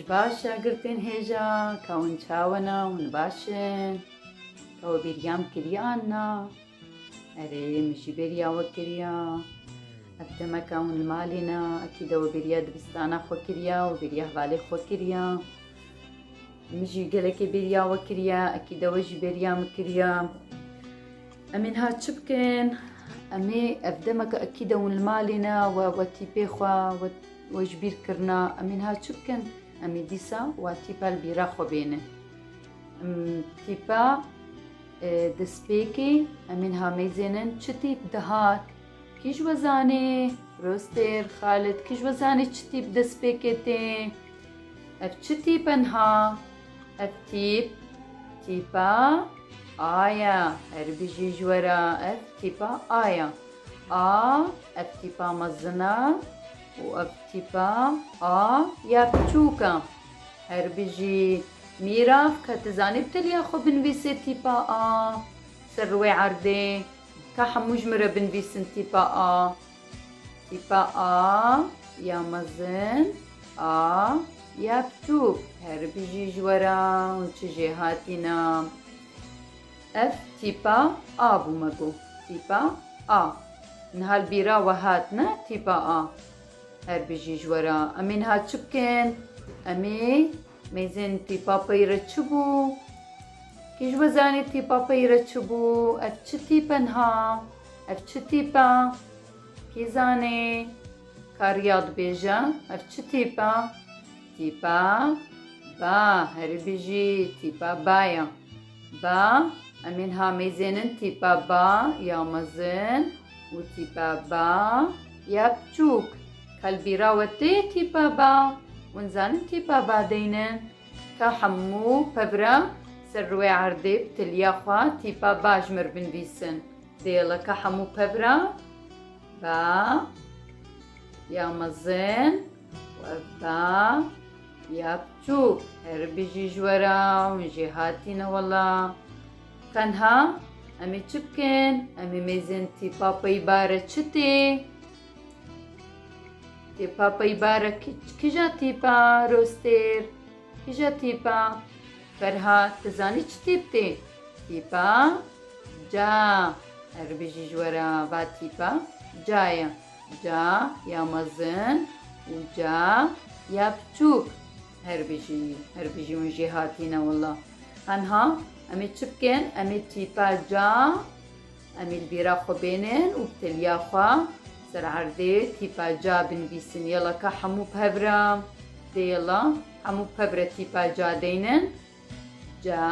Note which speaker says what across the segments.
Speaker 1: باشا گرتن هێژا کەون چاوەنە ون باشن کەوە بیریام کریاننا ئەرێ مشی بێریاوە کریا ئەفتەمەکە ون مالینە ئەکیدەوە بێریا دبستانە خۆ کریا و بێریا هەواڵێ خۆ کریا مژی گەلێکی بێریاوە کریا ئەکیدەوەژی بێریام کریا ئەمین ها چ بکەن ئەمێ ئەفدەمەکە ئەکیدە ون مالینە وەتی پێخوا وەش بیرکردنا ئەمین ها چ بکەن ئەمی دیسا وا تیپا بیرا خۆ بێنن تیپا دەستپێکی ئەمین هامەیزێنن چ تیپ دەهات کیش وەزانێ ڕۆستێر خالت کیش وەزانێ چ تیپ دەستپێکێتێ ئەف چ تیپەنها ئەف تیپا ئایا هەربژی ژوەرە ئەف تیپا ئایا ئەف تیپا مەزنە و ئەف تیپا یا بچووکە هەربژی میراف کە تزانێ بتەلیا خۆ بنویسێ تیپا سەر ڕوێ عەردێ کە هەموو ژمرە بنویسن تیپا یا مەزن یا بچووک هەربژی ژوەرە چ ژێ هاتینە ئەف تیپا بوومەگۆ تیپا نهال بیراوە هاتنە تیپا هەربژی ژوەرە ئەمین هات چ بکەن ئەمێ مەیزێن تیپا پەیرە چ بوو کیش وەزانێت تیپا پەیرە چ بوو ئەف چ تیپەنها ئەف چ تیپە کی زانێ کاریاد بێژە ئەف چ تیپە با هەربژی تیپا بایە با ئەمین هامەیزێنن تیپا با یا مەزن و تیپا با یا بچووک کەلبیراوەتێ تیپا با ونزانن تیپا با دەینن کە هەموو پەبرە سەر ڕوێ عەردێ بتلیاخوا تیپا با ژمر بنویسن دێڵە کە هەموو پەبرە با یا مەزن با یا بچووک هەربژی ژوەرە ونژێ هاتینە وەڵا تەنها ئەمێ چ بکەن ئەمێ مەیزێن تیپا پەیبارە چ تێ تیپا پەیبارە کیژە تیپا ڕۆستێر کیژە تیپا فەرهاد تزانی چ تیپ تێ تیپا جا هەربژی ژوەرە با تیپا جایە جا یا مەزن و جا یا بچووک هەربژی ونژێ هاتینە وەڵا هەنها ئەمێ چ بکەن ئەمێ تیپا جا ئەمێ بیرا خۆ بێنن و بتلیاخوا سەر عەردێ تیپا جا بنویسن یەڵە کە هەموو پەبرە دێڵە هەموو پەبرە تیپا جا دەینن جا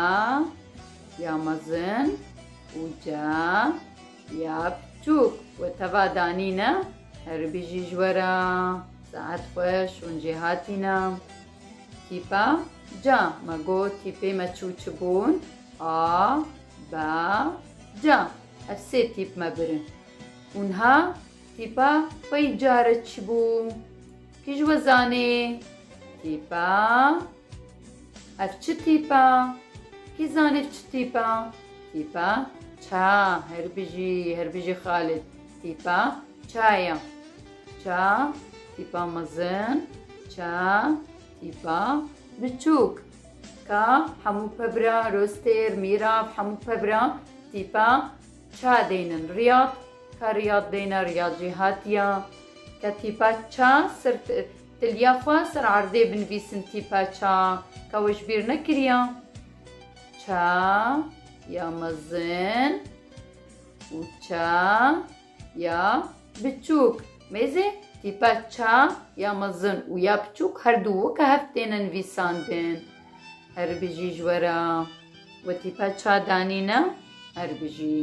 Speaker 1: یا مەزن و جا یا بچووک و تەوا دانینە هەربژی ژوەرە سەعات خۆش ونژێ هاتینە تیپا جا مەگۆ تیپێ مەچوو چ بوون با جا ئەف سێ تیپ مەبرن ونها تیپا پەی جارە چ بوو کیژ وەزانێ تیپا ئەف چ تیپە کی زانێ چ تیپە تیپا چا هەربژی خالت تیپا چایە چا تیپا مەزن چا تیپا بچووک کە هەموو پەبرە ڕۆستێر میراف هەموو پەبرە تیپا چا دەینن ڕیاض کە ڕیاض دەینە ڕیاضی هاتیە کە تیپا چا سەر تلیاخوا سەر عەردێ بنویسن تیپا چا کە وەش بیر نەکریە چا یا مەزن و چا یا بچووک مێزێ تیپا چا یا مەزن و یا بچووک هەردوو کە هەفتێنە نویساندن هەربژی ژوەرە و تیپا چا دانینە هەربژی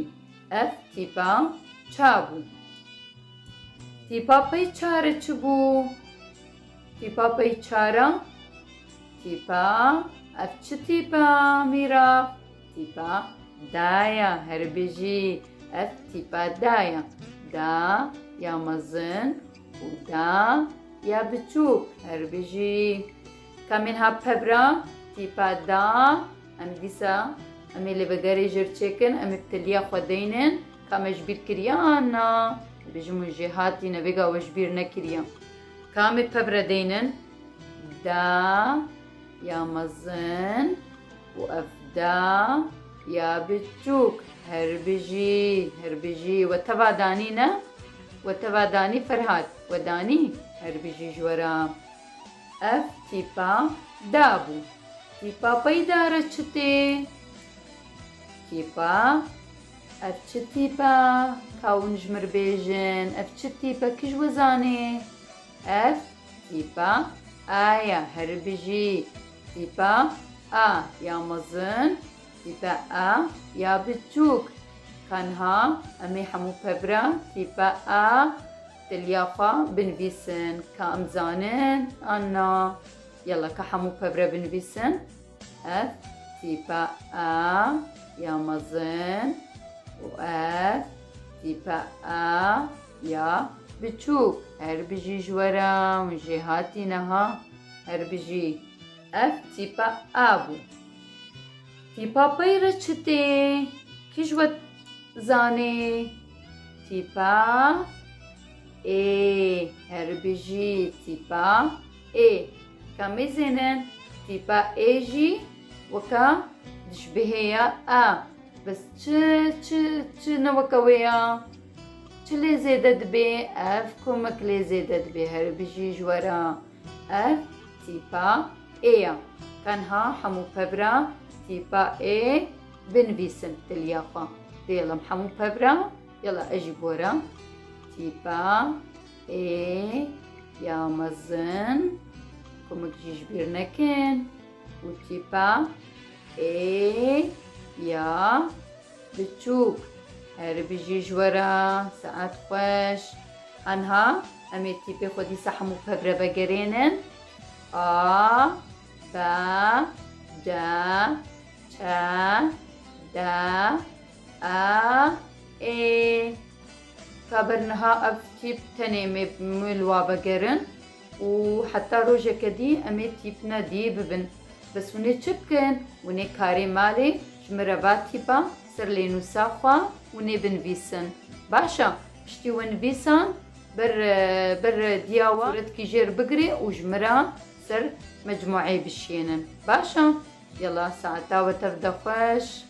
Speaker 1: ئەف تیپا چا بوو تیپا پەی چارە چ بوو تیپا پەی چارە تیپا ئەف چ تیپە میراف تیپا دایە هەربژی ئەف تیپا دایە دا یا مەزن و دا یا بچووک هەربژی کەمینها پەبرە تیپا دا ئەم دیسا ئەمێ لێ بەگەرێ ژێرچێکن ئەمێ بتلیا خۆ دەینن کامەش بیر کریانە بژم ونژێ هاتینە بێگا وەش بیر نەکریە کامێ پەبرە دەینن دا يا مزن وأفدا يا بتشوك هربجي هربجي وتبع دانينا وتبع داني فرهاد وداني هربجي جورا اف تيبا دابو تيبا بيدا رچتي تيبا اف تيبا كاونج مربيجن اف تيبا كج وزاني اف تيبا آيا هربجي تيبا يا مزن تيبا يا بتشوك كانها أمي حمو ببرا تيبا تليافا بنفيسن كأمزانن أنا يلا كحمو ببرا بنفيسن أف تيبا يا مزن وأف تيبا يا بتشوك هربجي جورا وجهاتي نها هربجي اف تيبا ابو تيبا بيرچتي كيجوت زاني تيبا هربجي تيبا كمزنن تيبا ايجي وكا دشبهيا بس چ نوكويا چلي زيدت بي اف كومك لي زيدت بي هربجي جورا اف تيبا كانها حمو ببرا تيبا بنفيسن تليافا يلا حمو ببرا يلا اجي بورا تيبا يا مزن كومك جيجبير نكن وتيبا يا بتشوك هربجي جورا ساعات خوش عنها امي تيبي خودي سحمو ببرا بقرينن با دا تا دا كابرنها افتيب تنمي ملوا بقرن وحتى روجا كدي امي تيبنا دي ببن بس وني تشبكن وني كاري مالي جمرباتي با سر لينو ساخوا وني بنفيسن باشا بشتي ونفيسن بر دياوا صورت كيجير بقري وجمرا سر مجموعي بشينن باشا يلا ساعتا وتبدا خوش